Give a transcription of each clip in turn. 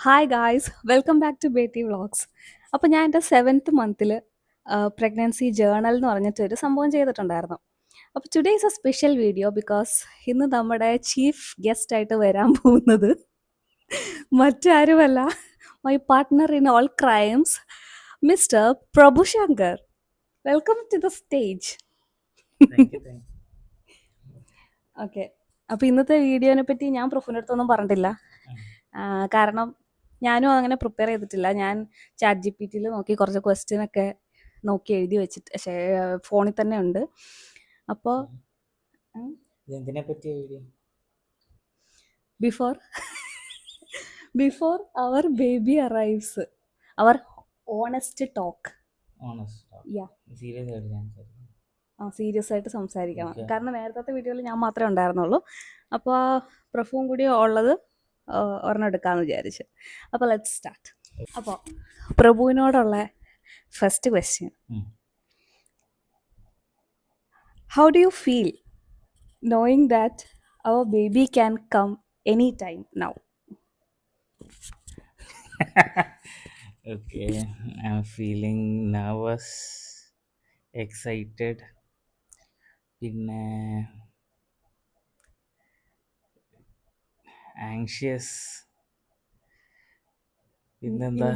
Hi guys welcome back to Betty vlogs. അപ്പോൾ ഞാൻ എൻ്റെ 7th മന്തിൽ പ്രഗ്നൻസി ജേണൽ എന്ന് പറഞ്ഞിട്ടൊരു സംഭവം ചെയ്തിട്ടുണ്ടായിരുന്നു. അപ്പോൾ today is a special video because ഇന്ന് നമ്മുടെ ചീഫ് ഗസ്റ്റ് ആയിട്ട് വരാൻ പോകുന്നത് മറ്റാരുമല്ല, my partner in all crimes, mister Prabhushankar. Welcome to the stage. Thank you. Okay, അപ്പോൾ ഇന്നത്തെ വീഡിയോനെ പറ്റി ഞാൻ പ്രൊഫിൻ്റെ അടുത്തൊന്നും പറഞ്ഞിട്ടില്ല. കാരണം ഞാനും അങ്ങനെ പ്രിപ്പയർ ചെയ്തിട്ടില്ല. ഞാൻ ചാറ്റ് ജി പി ടിയിൽ നോക്കി കുറച്ച് ക്വസ്റ്റ്യൻ ഒക്കെ നോക്കി എഴുതി വെച്ചിട്ട് ഫോണിൽ തന്നെ ഉണ്ട്. അപ്പോൾ എന്തിനെ പറ്റിയ വീഡിയോ? ബിഫോർ ബിഫോർ അവർ ബേബി അറൈവ്സ്, അവർ ഓണസ്റ്റ് ടോക്ക്. യാ, സീരിയസ് ആയിട്ട് ഞാൻ സീരിയസ് ആയിട്ട് സംസാരിക്കണം. Okay. കാരണം നേരത്തെ വീഡിയോയിൽ ഞാൻ മാത്രമേ ഉണ്ടായിരുന്നുള്ളൂ. അപ്പോൾ പ്രഫുവും കൂടി ഉള്ളത് ഒരെണ്ണം എടുക്കാമെന്ന് വിചാരിച്ചു. അപ്പോൾ ലെറ്റ്സ് സ്റ്റാർട്ട്. അപ്പോൾ പ്രഭുവിനോടുള്ള first question, how do you feel knowing that our baby can come any time now? Okay, I'm feeling nervous, excited, പിന്നെ anxious, പിന്നെന്താ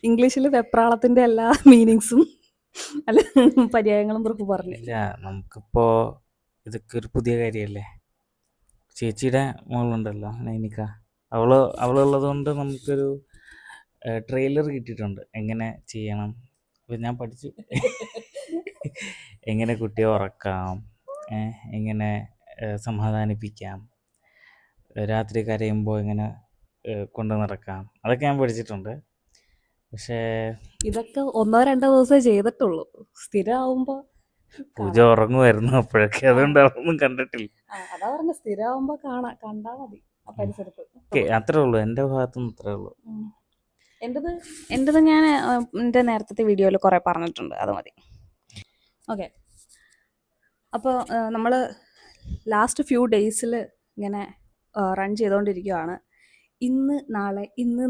ഇംഗ്ലീഷിൽ വെപ്രാളത്തിന്റെ എല്ലാ മീനിങ്സും അല്ല പര്യായങ്ങളും പ്രഭു പറഞ്ഞു. ഇല്ല, നമുക്കിപ്പോൾ ഇതൊക്കെ ഒരു പുതിയ കാര്യമല്ലേ. ചേച്ചിയുടെ മോളുണ്ടല്ലോ നൈനിക, അവളുള്ളത് കൊണ്ട് നമുക്കൊരു ട്രെയിലർ കിട്ടിയിട്ടുണ്ട് എങ്ങനെ ചെയ്യണം. അപ്പോൾ ഞാൻ പഠിച്ചു എങ്ങനെ കുട്ടിയെ ഉറക്കാം, എങ്ങനെ സമാധാനിപ്പിക്കാം, രാത്രി കരയുമ്പോൾ എങ്ങനെ കൊണ്ടു നടക്കാം, അതൊക്കെ ഞാൻ പഠിച്ചിട്ടുണ്ട്. പക്ഷേ ഇതൊക്കെ 1-2 ദിവസമേ ചെയ്തിട്ടുള്ളൂ. സ്ഥിരമാവുമ്പോൾ പൂജ ഉറങ്ങുമായിരുന്നു അപ്പോഴൊക്കെ, അതുകൊണ്ട് അതൊന്നും കണ്ടിട്ടില്ല. അതാ പറഞ്ഞ, സ്ഥിരമാവുമ്പോൾ കണ്ടാ മതി ആ പരിസരത്ത്. ഓക്കെ, അത്രേ ഉള്ളൂ, എൻ്റെ ഭാഗത്തുനിന്ന് അത്രേ ഉള്ളൂ. എൻ്റെത് ഞാൻ എൻ്റെ നേരത്തെ വീഡിയോയിൽ കുറേ പറഞ്ഞിട്ടുണ്ട്, അത് മതി. ഓക്കെ, അപ്പോൾ നമ്മൾ ലാസ്റ്റ് ഫ്യൂ ഡേയ്സിൽ ഇങ്ങനെ റൺ ചെയ്തുകൊണ്ടിരിക്കുകയാണ്, ഇന്ന്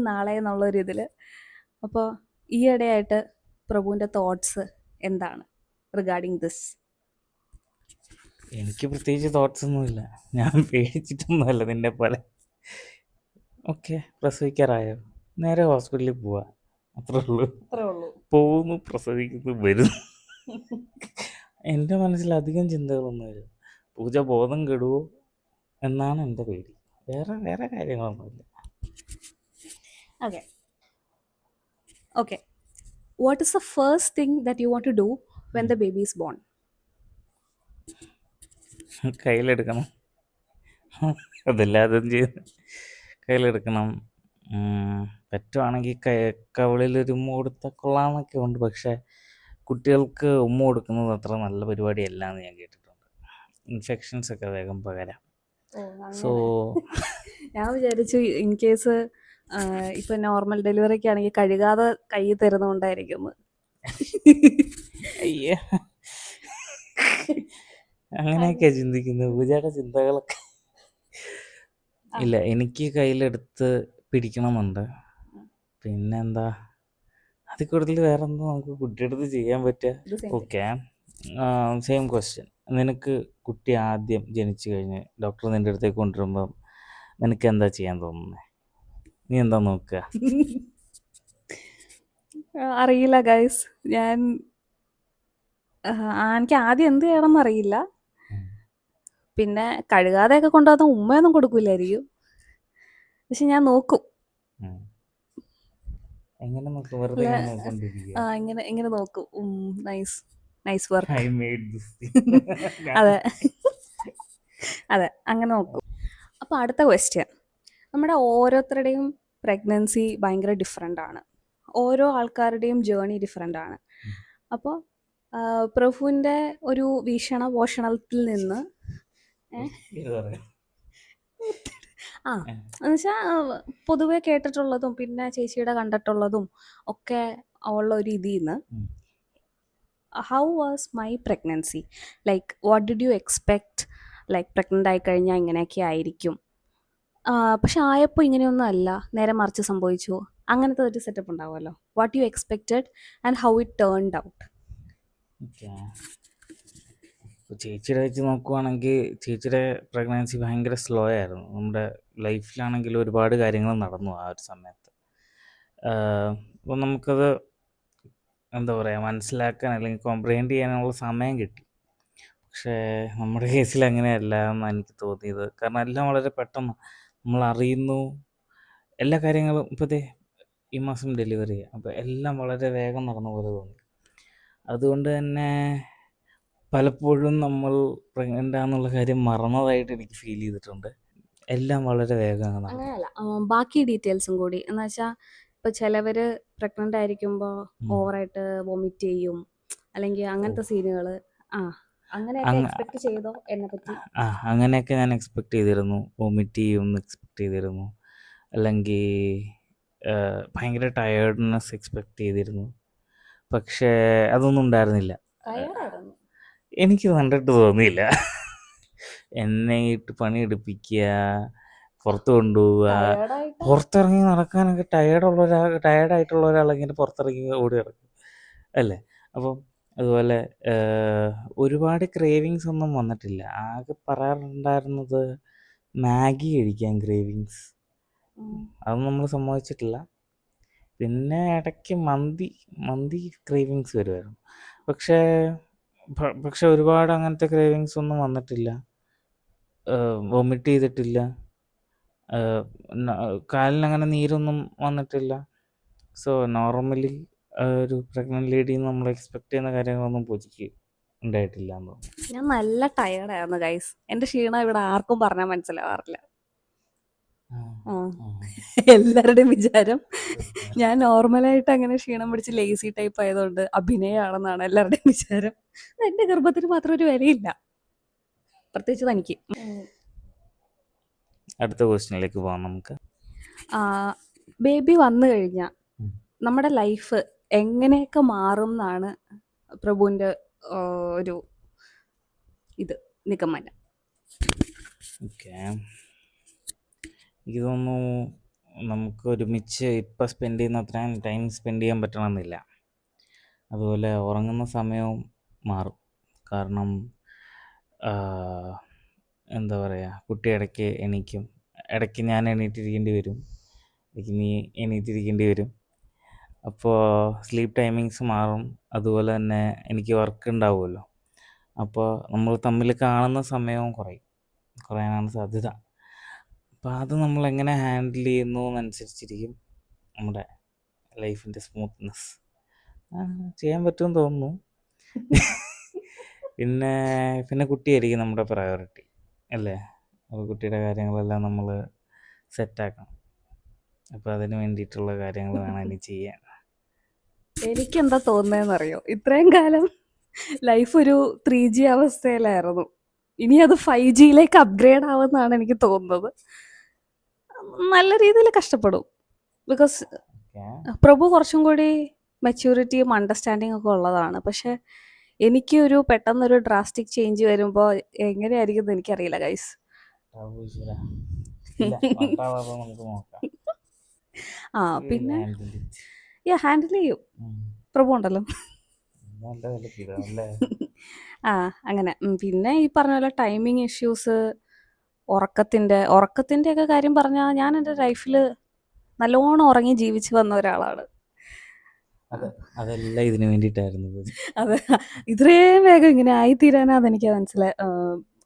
നാളെ എന്നുള്ളൊരിതിൽ. അപ്പോൾ ഈയിടെയായിട്ട് പ്രഭുവിൻ്റെ തോട്ട്സ് എന്താണ് റിഗാർഡിങ് ദിസ്? എനിക്ക് പ്രത്യേകിച്ച് തോട്ട്സ് ഒന്നുമില്ല, ഞാൻ പേടിച്ചിട്ടൊന്നുമല്ല നിന്നെ പോലെ. ഓക്കെ, പ്രസവിക്കാറായോ, നേരെ ഹോസ്പിറ്റലിൽ പോവാ, അത്രേ ഉള്ളൂ. പോകുന്നു, പ്രസവിക്കുന്നു, വരുന്നു. എൻ്റെ മനസ്സിൽ അധികം ചിന്തകളൊന്നുമില്ല. പൂജ ബോധം കെടുവോ എന്നാണ് എൻ്റെ പേടി, വേറെ കാര്യങ്ങളൊന്നുമില്ല. Okay, what is the first thing that you want to do when the baby is born? കയ്യിലെടുക്കണം, അതെല്ലാതും ചെയ്യുന്നു. കയ്യിലെടുക്കണം, പറ്റുവാണെങ്കിൽ കവളിലൊരു ഉമ്മ കൊടുത്താൽ കൊള്ളാമെന്നൊക്കെ ഉണ്ട്. പക്ഷേ കുട്ടികൾക്ക് ഉമ്മ കൊടുക്കുന്നത് അത്ര നല്ല പരിപാടിയല്ല എന്ന് ഞാൻ കേട്ടിട്ടുണ്ട്. ഇൻഫെക്ഷൻസ് ഒക്കെ വേഗം പകരാം. സോ ഞാൻ വിചാരിച്ചു ഇൻ കേസ് ഇപ്പൊ നോർമൽ ഡെലിവറിക്ക് ആണെങ്കിൽ കഴുകാതെ കൈ തരുന്നോണ്ടായിരിക്കും. അയ്യ, അങ്ങനെയൊക്കെ ചിന്തിക്കുന്നു പൂജയുടെ ചിന്തകളൊക്കെ. ഇല്ല, എനിക്ക് കയ്യിലെടുത്ത് പിടിക്കണമെന്നുണ്ട്. പിന്നെന്താ, അതിൽ കൂടുതൽ വേറെ എന്താ നമുക്ക് കുട്ടിയെടുത്ത് ചെയ്യാൻ പറ്റുക? Okay, same question. നിനക്ക് കുട്ടി ആദ്യം ജനിച്ചു കഴിഞ്ഞ് ഡോക്ടർ നിൻ്റെ അടുത്തേക്ക് കൊണ്ടുവരുമ്പം നിനക്ക് എന്താ ചെയ്യാൻ തോന്നുന്നത്? നീ എന്താ നോക്കുക? അറിയില്ല ഗൈസ്, എനിക്ക് ആദ്യം എന്ത് ചെയ്യണമെന്ന് അറിയില്ല. പിന്നെ കഴുകാതെയൊക്കെ കൊണ്ടുവന്ന ഉമ്മയൊന്നും കൊടുക്കൂലായിരിക്കും, പക്ഷെ ഞാൻ നോക്കും. എങ്ങനെ നോക്കും? വെറുതെ ഇങ്ങനെ നോക്കും. Nice work. I made this thing. അതെ, അങ്ങനെ നോക്കും. അപ്പോൾ അടുത്ത ക്വസ്റ്റ്യൻ, നമ്മുടെ ഓരോരുത്തരുടെയും പ്രഗ്നൻസി ഭയങ്കര ഡിഫറെൻ്റ് ആണ്, ഓരോ ആൾക്കാരുടെയും ജേർണി ഡിഫറെൻ്റ് ആണ്. അപ്പോൾ പ്രഭുവിൻ്റെ ഒരു വീക്ഷണത്തിൽ നിന്ന് എന്നുവെച്ചാൽ പൊതുവെ കേട്ടിട്ടുള്ളതും പിന്നെ ചേച്ചിയുടെ കണ്ടിട്ടുള്ളതും ഒക്കെ ഉള്ള ഒരു ഇതിൽ നിന്ന്, how was my pregnancy? Like what did you expect? Like pregnant ആയി കഴിഞ്ഞാൽ ഇങ്ങനെയൊക്കെ ആയിരിക്കും, പക്ഷെ ആയപ്പോൾ ഇങ്ങനെയൊന്നും അല്ല, നേരെ മറിച്ച് സംഭവിച്ചു. അങ്ങനത്തെ ഒരു സെറ്റപ്പ് ഉണ്ടാവുമല്ലോ. What you expected and how it turned out. Okay. ഇപ്പോൾ ചേച്ചിയുടെ വെച്ച് നോക്കുവാണെങ്കിൽ ചേച്ചിയുടെ പ്രഗ്നൻസി ഭയങ്കര സ്ലോ ആയിരുന്നു. നമ്മുടെ ലൈഫിലാണെങ്കിൽ ഒരുപാട് കാര്യങ്ങൾ നടന്നു ആ ഒരു സമയത്ത്. അപ്പോൾ നമുക്കത് എന്താ പറയുക, മനസ്സിലാക്കാൻ അല്ലെങ്കിൽ കോംപ്രിഹെൻഡ് ചെയ്യാനുള്ള സമയം കിട്ടി. പക്ഷേ നമ്മുടെ കേസിൽ അങ്ങനെയല്ല എന്നാണ് എനിക്ക് തോന്നിയത്. കാരണം എല്ലാം വളരെ പെട്ടെന്ന് നമ്മൾ അറിയുന്നു, എല്ലാ കാര്യങ്ങളും. ഇപ്പോൾ ദേ ഈ മാസം ഡെലിവറി, അപ്പോൾ എല്ലാം വളരെ വേഗം നടന്ന പോലെ തോന്നി. അതുകൊണ്ട് തന്നെ പലപ്പോഴും നമ്മൾ പ്രഗ്നൻ്റ് ആണെന്നുള്ള കാര്യം മറന്നതായിട്ട് എനിക്ക് ഫീൽ ചെയ്തിട്ടുണ്ട്. എല്ലാം വളരെ വേഗം അങ്ങ് നടന്നു. അങ്ങനെയല്ല, ബാക്കി ഡീറ്റെയിൽസും കൂടി എന്ന് വെച്ചാൽ, ഇപ്പോൾ ചിലവർ പ്രഗ്നൻ്റ് ആയിരിക്കുമ്പോൾ ഓവറായിട്ട് വൊമിറ്റ് ചെയ്യും, അല്ലെങ്കിൽ അങ്ങനത്തെ സീനുകൾ. അങ്ങനെയൊക്കെ അങ്ങ- എക്സ്പെക്ട് ചെയ്തോ എന്നെ പറ്റി? അങ്ങനെയൊക്കെ ഞാൻ എക്സ്പെക്റ്റ് ചെയ്തിരുന്നു. വൊമിറ്റ് ചെയ്യുമെന്ന് എക്സ്പെക്റ്റ് ചെയ്തിരുന്നു. അല്ലെങ്കിൽ ഭയങ്കര ടയേർഡ്നെസ് എക്സ്പെക്റ്റ് ചെയ്തിരുന്നു. പക്ഷേ അതൊന്നും ഉണ്ടായിരുന്നില്ല. ടയേർഡായിരുന്നു. എനിക്ക് കണ്ടിട്ട് തോന്നിയില്ല. എന്നെ ഇട്ട് പണിയെടുപ്പിക്കുക, പുറത്ത് കൊണ്ടുപോവുക, ടയേർഡായിട്ട് പുറത്തിറങ്ങി നടക്കാനൊക്കെ ടയേർഡായിട്ടുള്ള ഒരാളിങ്ങനെ പുറത്തിറങ്ങി ഓടി നടക്കും അല്ലേ. അപ്പം അതുപോലെ ഒരുപാട് ക്രേവിങ്സ് ഒന്നും വന്നിട്ടില്ല. ആകെ പറയാറുണ്ടായിരുന്നത് മാഗി കഴിക്കാൻ ക്രേവിങ്സ്. അതൊന്നും നമ്മൾ സമ്മതിച്ചിട്ടില്ല. പിന്നെ ഇടയ്ക്ക് മന്തി ക്രേവിങ്സ് വരുമായിരുന്നു. പക്ഷേ ഒരുപാട് അങ്ങനത്തെ ക്രേവിങ്സ് ഒന്നും വന്നിട്ടില്ല. വൊമിറ്റ് ചെയ്തിട്ടില്ല. കാലിനങ്ങനെ നീരൊന്നും വന്നിട്ടില്ല. സോ നോർമലി ഒരു പ്രഗ്നൻ്റ് ലേഡിയിൽ നിന്ന് നമ്മൾ എക്സ്പെക്ട് ചെയ്യുന്ന കാര്യങ്ങളൊന്നും പൂജയ്ക്ക് ഉണ്ടായിട്ടില്ല എന്ന് തോന്നുന്നു. ഞാൻ നല്ല ടയേർഡായിരുന്നു ഗൈസ്. എൻ്റെ ക്ഷീണം ഇവിടെ ആർക്കും പറഞ്ഞാൽ മനസ്സിലാവാറില്ല. എല്ലാവരുടെയും വിചാരം ഞാൻ നോർമലായിട്ട് അങ്ങനെ ക്ഷീണം പിടിച്ച് ലേസി ടൈപ്പ് ആയതുകൊണ്ട് അഭിനയമാണെന്നാണ് എല്ലാവരുടെയും വിചാരം. എൻ്റെ ഗർഭത്തിന് മാത്രം ഒരു വിലയില്ല, പ്രത്യേകിച്ച് തനിക്ക്. അടുത്ത ക്വസ്റ്റ്യനിലേക്ക് പോകാം നമുക്ക്. ബേബി വന്നു കഴിഞ്ഞാൽ നമ്മുടെ ലൈഫ് എങ്ങനെയൊക്കെ മാറും എന്നാണ് പ്രഭുവിൻ്റെ ഒരു നിഗമനം? ഓക്കെ, എനിക്ക് തോന്നുന്നു നമുക്ക് ഒരുമിച്ച് ഇപ്പം സ്പെൻഡ് ചെയ്യുന്ന അത്രയും ടൈം സ്പെൻഡ് ചെയ്യാൻ പറ്റണമെന്നില്ല. അതുപോലെ ഉറങ്ങുന്ന സമയവും മാറും. കാരണം എന്താ പറയുക, കുട്ടി ഇടയ്ക്ക് എണീക്കും, ഇടയ്ക്ക് ഞാൻ എണീറ്റിരിക്കേണ്ടി വരും, ഇടയ്ക്ക് നീ എണീറ്റിരിക്കേണ്ടി വരും. അപ്പോൾ സ്ലീപ്പ് ടൈമിങ്സ് മാറും. അതുപോലെ തന്നെ എനിക്ക് വർക്ക് ഉണ്ടാവുമല്ലോ, അപ്പോൾ നമ്മൾ തമ്മിൽ കാണുന്ന സമയവും കുറയാനാണ് സാധ്യത. അപ്പോൾ അത് നമ്മൾ എങ്ങനെ ഹാൻഡിൽ ചെയ്യുന്നു എന്നനുസരിച്ചിരിക്കും നമ്മുടെ ലൈഫിൻ്റെ സ്മൂത്ത്നെസ്. ചെയ്യാൻ പറ്റുമെന്ന് തോന്നുന്നു. പിന്നെ കുട്ടിയായിരിക്കും നമ്മുടെ പ്രയോറിറ്റി അല്ലേ. അപ്പോൾ കുട്ടിയുടെ കാര്യങ്ങളെല്ലാം നമ്മൾ സെറ്റാക്കണം. അപ്പോൾ അതിന് വേണ്ടിയിട്ടുള്ള കാര്യങ്ങൾ വേണം ഇനി ചെയ്യാൻ. എനിക്കെന്താ തോന്നുന്നതെന്നറിയോ, ഇത്രയും കാലം ലൈഫ് ഒരു 3G അവസ്ഥയിലായിരുന്നു. ഇനി അത് 5Gയിലേക്ക് അപ്ഗ്രേഡ് ആവുമെന്നാണ് എനിക്ക് തോന്നുന്നത്. നല്ല രീതിയിൽ കഷ്ടപ്പെടും. ബിക്കോസ് പ്രഭു കുറച്ചും കൂടി മെച്യൂരിറ്റിയും അണ്ടർസ്റ്റാൻഡിങ് ഒക്കെ ഉള്ളതാണ്. പക്ഷെ എനിക്ക് ഒരു പെട്ടെന്നൊരു ഡ്രാസ്റ്റിക് ചേഞ്ച് വരുമ്പോൾ എങ്ങനെയായിരിക്കും എന്ന് എനിക്കറിയില്ല ഗൈസ്. പിന്നെ ഹാൻഡിൽ ചെയ്യും, പ്രഭു ഉണ്ടല്ലോ. അങ്ങനെ. പിന്നെ ഈ പറഞ്ഞ പോലെ ടൈമിങ് ഇഷ്യൂസ്, ഉറക്കത്തിൻ്റെ ഒക്കെ കാര്യം പറഞ്ഞാൽ, ഞാൻ എൻ്റെ ലൈഫിൽ നല്ലോണം ഉറങ്ങി ജീവിച്ച് വന്ന ഒരാളാണ്. അതെല്ലാം ഇതിന് വേണ്ടിയിട്ടായിരുന്നു. അതെ, ഇത്രയും വേഗം ഇങ്ങനെ ആയിത്തീരാനാന്ന് എനിക്ക്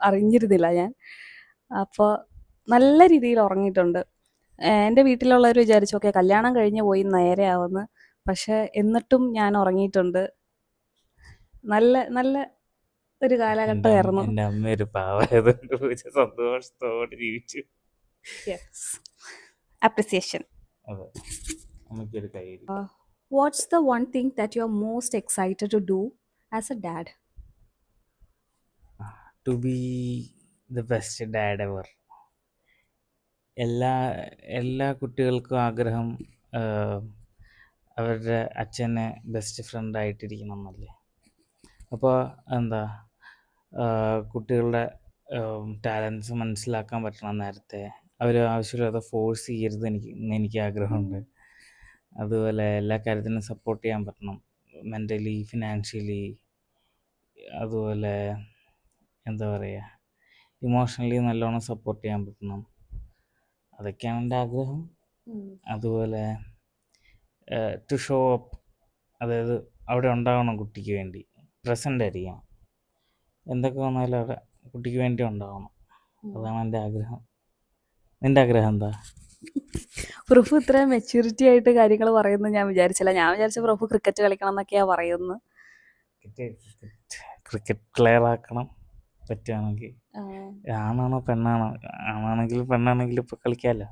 അറിഞ്ഞിരുന്നില്ല ഞാൻ. അപ്പോൾ നല്ല രീതിയിൽ ഉറങ്ങിയിട്ടുണ്ട്. എൻ്റെ വീട്ടിലുള്ളവർ വിചാരിച്ചു ഓക്കെ കല്യാണം കഴിഞ്ഞ് പോയി നേരെ ആവുമെന്ന്. പക്ഷെ എന്നിട്ടും ഞാൻ ഉറങ്ങിയിട്ടുണ്ട്. നല്ല നല്ല ഒരു കാലഘട്ടമായിരുന്നു. എൻ്റെ അമ്മ ഒരു പാവമായതുകൊണ്ട് സന്തോഷത്തോടെ ജീവിച്ചു. അപ്രിസിയേഷൻ. അമ്മയ്ക്കൊരു കൈ. What's the one thing that you're most excited to do as a dad? To be the best dad ever. എല്ലാ കുട്ടികൾക്കും ആഗ്രഹം അവരുടെ അച്ഛനെ ബെസ്റ്റ് ഫ്രണ്ടായിട്ടിരിക്കണം എന്നല്ലേ. അപ്പോൾ കുട്ടികളുടെ ടാലൻസ് മനസ്സിലാക്കാൻ പറ്റണം നേരത്തെ. അവർ ആവശ്യമില്ലാതെ ഫോഴ്സ് ചെയ്യരുത് എനിക്ക് ആഗ്രഹമുണ്ട്. അതുപോലെ എല്ലാ കാര്യത്തിനും സപ്പോർട്ട് ചെയ്യാൻ പറ്റണം, മെൻ്റലി, ഫിനാൻഷ്യലി, അതുപോലെ എന്താ പറയുക, ഇമോഷണലി നല്ലോണം സപ്പോർട്ട് ചെയ്യാൻ പറ്റണം. അതൊക്കെയാണ് എൻ്റെ ആഗ്രഹം. അതുപോലെ ടു ഷോ അപ്പ്, അതായത് അവിടെ ഉണ്ടാവണം കുട്ടിക്ക് വേണ്ടി, പ്രസൻ്റ് ആയിരിക്കണം. എന്തൊക്കെ വന്നാലും അവിടെ കുട്ടിക്ക് വേണ്ടി ഉണ്ടാവണം. അതാണ് എൻ്റെ ആഗ്രഹം. നിൻ്റെ ആഗ്രഹം എന്താ? പ്രഭു ഇത്ര മെച്യൂരിറ്റി ആയിട്ട് കാര്യങ്ങൾ പറയുന്നത് ഞാൻ വിചാരിച്ചില്ല. ഞാൻ വിചാരിച്ച പ്രഭു ക്രിക്കറ്റ് കളിക്കണം എന്നൊക്കെയാ പറയുന്നത്. ക്രിക്കറ്റ് പ്ലെയർ ആക്കണം പറ്റുകയാണെങ്കിൽ. ആണാണോ പെണ്ണാണോ? ആണാണെങ്കിലും പെണ്ണാണെങ്കിലും ഇപ്പോൾ കളിക്കാമല്ലോ.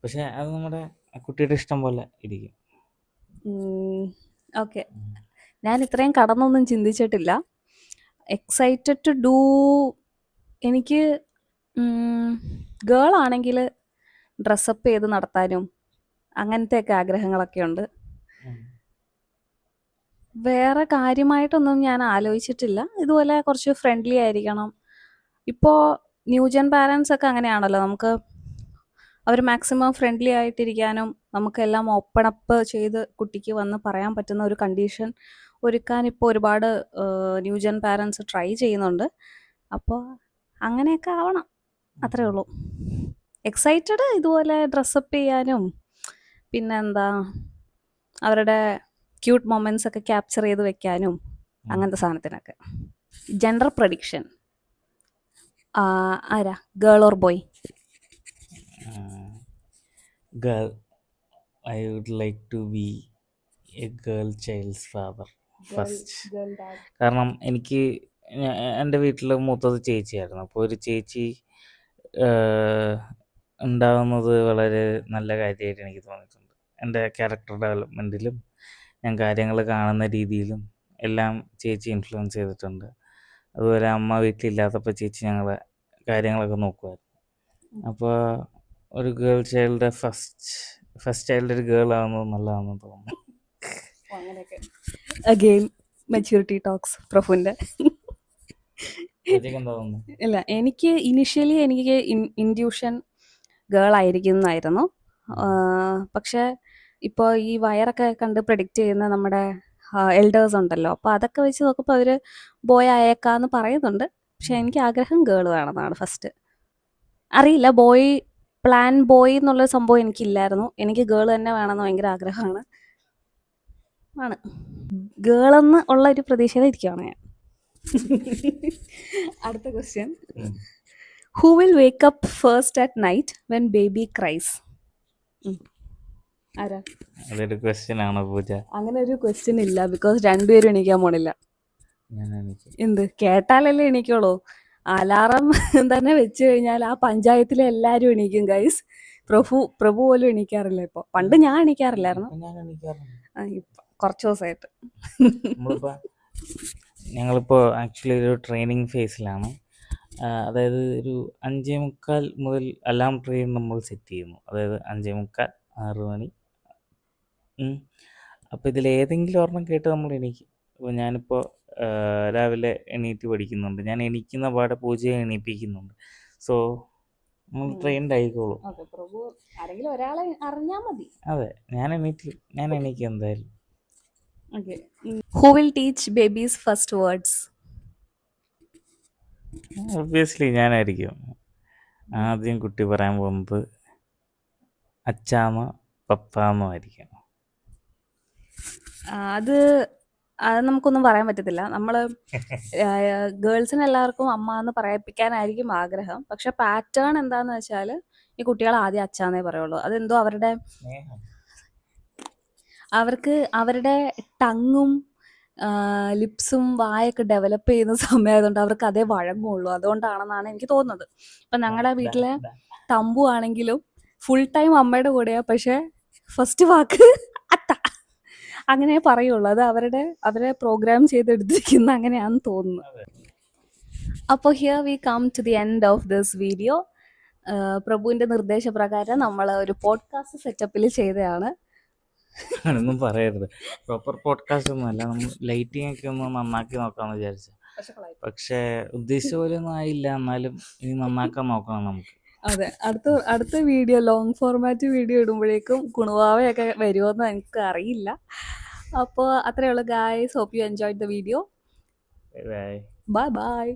പക്ഷെ അത് നമ്മുടെ കുട്ടിയുടെ ഇഷ്ടം പോലെ ഇരിക്കും. ഓക്കെ, ഞാൻ ഇത്രയും കടന്നൊന്നും ചിന്തിച്ചിട്ടില്ല. എക്സൈറ്റഡ് ടു ഡൂ, എനിക്ക് ഗേൾ ആണെങ്കിൽ ഡ്രസ്സപ്പ് ചെയ്ത് നടത്താനും അങ്ങനത്തെയൊക്കെ ആഗ്രഹങ്ങളൊക്കെ ഉണ്ട്. വേറെ കാര്യമായിട്ടൊന്നും ഞാൻ ആലോചിച്ചിട്ടില്ല. ഇതുപോലെ കുറച്ച് ഫ്രണ്ട്ലി ആയിരിക്കണം. ഇപ്പോൾ ന്യൂജൻ പാരൻസ് ഒക്കെ അങ്ങനെയാണല്ലോ, നമുക്ക് അവർ മാക്സിമം ഫ്രണ്ട്ലി ആയിട്ടിരിക്കാനും നമുക്കെല്ലാം ഓപ്പൺ അപ്പ് ചെയ്ത് കുട്ടിക്ക് വന്ന് പറയാൻ പറ്റുന്ന ഒരു കണ്ടീഷൻ ഒരുക്കാൻ ഇപ്പോൾ ഒരുപാട് ന്യൂജൻ പാരൻസ് ട്രൈ ചെയ്യുന്നുണ്ട്. അപ്പോൾ അങ്ങനെയൊക്കെ ആവണം, അത്രേ ഉള്ളൂ. എക്സൈറ്റഡ് ഇതുപോലെ ഡ്രസ്സപ്പ് ചെയ്യാനും പിന്നെന്താ അവരുടെ ക്യൂട്ട് മൊമെൻറ്റ്സ് ഒക്കെ ക്യാപ്ചർ ചെയ്ത് വെക്കാനും അങ്ങനത്തെ സാധനത്തിനൊക്കെ. ജെൻഡർ പ്രഡിക്ഷൻ ആരാ, girl or boy? Girl. I would like to be a girl childs father first. കാരണം എനിക്ക് എൻ്റെ വീട്ടിൽ മൂത്തത് ചേച്ചിയായിരുന്നു. അപ്പോൾ ഒരു ചേച്ചി ഉണ്ടാകുന്നത് വളരെ നല്ല കാര്യമായിട്ട് എനിക്ക് തോന്നിയിട്ടുണ്ട്. എൻ്റെ ക്യാരക്ടർ ഡെവലപ്മെൻറ്റിലും ഞാൻ കാര്യങ്ങൾ കാണുന്ന രീതിയിലും എല്ലാം ചേച്ചി ഇൻഫ്ലുവൻസ് ചെയ്തിട്ടുണ്ട്. അതുപോലെ അമ്മ വീട്ടിലില്ലാത്തപ്പോൾ ചേച്ചി ഞങ്ങളെ കാര്യങ്ങളൊക്കെ നോക്കുമായിരുന്നു. അപ്പോൾ ഒരു ഗേൾ ചൈൽഡ് ഫസ്റ്റ് ചൈൽഡ് ഒരു ഗേൾ ആവുന്നത് നല്ലതാണെന്ന് തോന്നുന്നു. അങ്ങനെയൊക്കെ അഗെയിൻ മെച്യൂരിറ്റി ടോക്സ് പ്രഫുവിൻ്റെ. എന്താ തോന്നുന്നു? ഇല്ല, എനിക്ക് ഇനിഷ്യലി എനിക്ക് ഇൻഡ്യൂഷൻ ഗേൾ ആയിരിക്കും എന്നായിരുന്നു. പക്ഷേ ഇപ്പോൾ ഈ വയറൊക്കെ കണ്ട് പ്രഡിക്റ്റ് ചെയ്യുന്ന നമ്മുടെ എൽഡേഴ്സ് ഉണ്ടല്ലോ, അപ്പോൾ അതൊക്കെ വെച്ച് നോക്കുമ്പോൾ അവർ ബോയ് ആയേക്കാന്ന് പറയുന്നുണ്ട്. പക്ഷെ എനിക്ക് ആഗ്രഹം ഗേൾ വേണമെന്നാണ് ഫസ്റ്റ്. അറിയില്ല, പ്ലാൻ ബോയ് എന്നുള്ള സംഭവം എനിക്കില്ലായിരുന്നു. എനിക്ക് ഗേൾ തന്നെ വേണമെന്ന് ഭയങ്കര ആഗ്രഹമാണ്. ഗേളെന്ന് ഉള്ള ഒരു പ്രതീക്ഷയിൽ ഇരിക്കുകയാണ് ഞാൻ. അടുത്ത question, who will wake up first at night when baby cries? ആരാ? അതൊരു ക്വസ്റ്റ്യൻ ആണോ പൂജ? അങ്ങനെ ഒരു ക്വസ്റ്റ്യൻ ഇല്ല, ബിക്കോസ് രണ്ടുപേരും എണീക്കാൻ പോണില്ല. എന്ത് കേട്ടാലല്ലേ എണീക്കുള്ളൂ. അലാറം തന്നെ വെച്ച് കഴിഞ്ഞാൽ ആ പഞ്ചായത്തിലെ എല്ലാവരും എണീക്കും ഗൈസ്. പ്രഭു പോലും എണീക്കാറില്ല ഇപ്പോൾ. പണ്ട് ഞാൻ എണീക്കാറില്ലായിരുന്നു, കുറച്ച് ദിവസമായിട്ട്. ഞങ്ങളിപ്പോൾ ആക്ച്വലി ഒരു ട്രെയിനിങ് ഫേസിലാണ്. അതായത് ഒരു 5:45 മുതൽ അലാം ട്രെയിൻ നമ്മൾ സെറ്റ് ചെയ്യുന്നു. അതായത് 5:45, 6 മണി. അപ്പോൾ ഇതിലേതെങ്കിലും ഒരെണ്ണം കേട്ട് നമ്മൾ എണീക്കും. അപ്പോൾ ഞാനിപ്പോൾ രാവിലെ എണീറ്റ് പഠിക്കുന്നുണ്ട്. ഞാൻ എണീക്കുന്ന പാടെ പൂജയെ എണീപ്പിക്കുന്നുണ്ട്. സോ നമ്മൾ ട്രെയിൻഡ് ആയിക്കോളും. ആരെങ്കിലും ഒരാളെ അറിഞ്ഞാൽ മതി. അതെ, ഞാൻ എണീക്കും എന്തായാലും. Who will teach babies first words? Obviously ഞാനായിരിക്കും. ആദ്യം കുട്ടി പറയാൻ പോകുന്നത് അച്ചാന്നോ പപ്പാന്നോ ആയിരിക്കും. അത് നമുക്കൊന്നും പറയാൻ പറ്റത്തില്ല. നമ്മൾ ഗേൾസിന് എല്ലാവർക്കും അമ്മ എന്ന് പറയിപ്പിക്കാനായിരിക്കും ആഗ്രഹം. പക്ഷെ പാറ്റേൺ എന്താന്ന് വെച്ചാൽ ഈ കുട്ടികൾ ആദ്യം അച്ചാന്നേ പറയുള്ളൂ. അതെന്തോ അവർക്ക് അവരുടെ ടങ്ങും ലിപ്സും വായൊക്കെ ഡെവലപ്പ് ചെയ്യുന്ന സമയമായതുകൊണ്ട് അവർക്ക് അതേ വഴങ്ങുള്ളൂ. അതുകൊണ്ടാണെന്നാണ് എനിക്ക് തോന്നുന്നത്. ഇപ്പം ഞങ്ങളുടെ വീട്ടിലെ തമ്പു ആണെങ്കിലും ഫുൾ ടൈം അമ്മയുടെ കൂടെയാ, പക്ഷെ ഫസ്റ്റ് വാക്ക് അത്ത അങ്ങനെ പറയുള്ളൂ. അത് അവരെ പ്രോഗ്രാം ചെയ്തെടുത്തിരിക്കുന്ന അങ്ങനെയാണെന്ന് തോന്നുന്നു. അപ്പോൾ here we come to the end of this video. പ്രഭുവിൻ്റെ നിർദ്ദേശപ്രകാരം നമ്മൾ ഒരു പോഡ്കാസ്റ്റ് സെറ്റപ്പിൽ ചെയ്തതാണ്. അങ്ങനൊന്നും പറയരുത്. പ്രോപ്പർ പോഡ്കാസ്റ്റ് ഒന്നും അല്ല. നമ്മൾ ലൈറ്റിംഗ് ഒക്കെ ഒന്ന് നന്നാക്കി നോക്കാമെന്ന് വിചാരിച്ചു. പക്ഷേ ഉദ്ദേശിച്ച പോലെ ഒന്നും ആയില്ല. എന്നാലും ഇനി നന്നാക്കാൻ നോക്കണം നമുക്ക്. അതെ, അടുത്ത വീഡിയോ ലോങ് ഫോർമാറ്റ് വീഡിയോ ഇടുമ്പോഴേക്കും കുണുവാവയൊക്കെ വരുമോയെന്ന് എനിക്ക് അറിയില്ല. അപ്പോൾ അത്രയേ ഉള്ളൂ guys. Hope you enjoyed the video. Bye. Bye by.